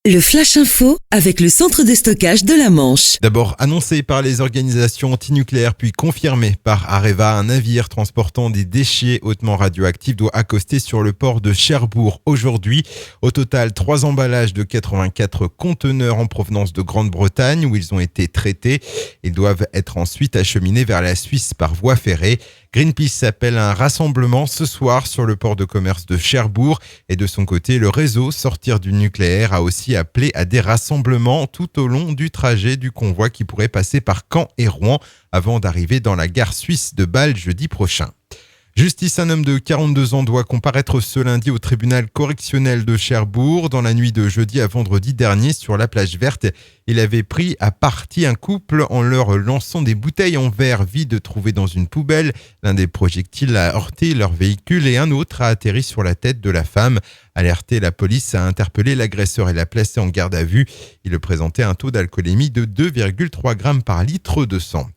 Le Flash Info avec le centre de stockage de la Manche. D'abord annoncé par les organisations antinucléaires puis confirmé par Areva, un navire transportant des déchets hautement radioactifs doit accoster sur le port de Cherbourg aujourd'hui. Au total, 3 emballages de 84 conteneurs en provenance de Grande-Bretagne où ils ont été traités. Ils doivent être ensuite acheminés vers la Suisse par voie ferrée. Greenpeace appelle à un rassemblement ce soir sur le port de commerce de Cherbourg et de son côté, le réseau Sortir du nucléaire a aussi appelé à des rassemblements tout au long du trajet du convoi qui pourrait passer par Caen et Rouen avant d'arriver dans la gare suisse de Bâle jeudi prochain. Justice, un homme de 42 ans doit comparaître ce lundi au tribunal correctionnel de Cherbourg. Dans la nuit de jeudi à vendredi dernier, sur la plage verte, il avait pris à partie un couple en leur lançant des bouteilles en verre vides trouvées dans une poubelle. L'un des projectiles a heurté leur véhicule et un autre a atterri sur la tête de la femme. Alertée, la police a interpellé l'agresseur et l'a placé en garde à vue. Il présentait un taux d'alcoolémie de 2,3 grammes par litre de sang.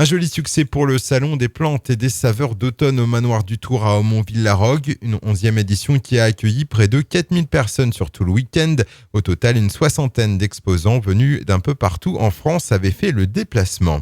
Un joli succès pour le Salon des plantes et des saveurs d'automne au Manoir du Tour à Aumont-Villarogue, une 11e édition qui a accueilli près de 4000 personnes sur tout le week-end. Au total, une soixantaine d'exposants venus d'un peu partout en France avaient fait le déplacement.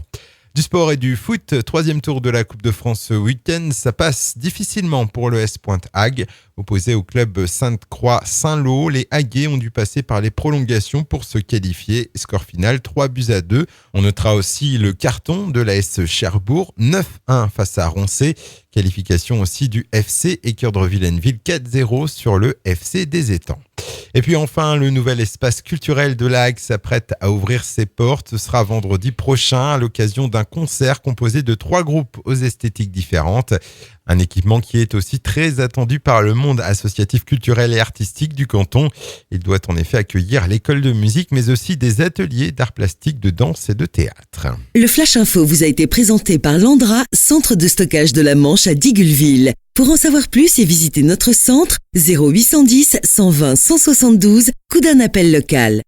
Du sport et du foot, 3e tour de la Coupe de France ce week-end, ça passe difficilement pour le S Pointe-Hague. Opposé au club Sainte-Croix-Saint-Lô, les Haguais ont dû passer par les prolongations pour se qualifier. Score final 3-2. On notera aussi le carton de l'AS Cherbourg, 9-1 face à Roncé. Qualification aussi du FC Écuerdre-Villeneuve 4-0 sur le FC des Étangs. Et puis enfin, le nouvel espace culturel de la Hague s'apprête à ouvrir ses portes. Ce sera vendredi prochain à l'occasion d'un concert composé de 3 groupes aux esthétiques différentes. Un équipement qui est aussi très attendu par le monde associatif, culturel et artistique du canton. Il doit en effet accueillir l'école de musique, mais aussi des ateliers d'art plastique, de danse et de théâtre. Le Flash Info vous a été présenté par Landra, centre de stockage de la Manche à Digoulville. Pour en savoir plus et visiter notre centre, 0810 120 172, coup d'un appel local.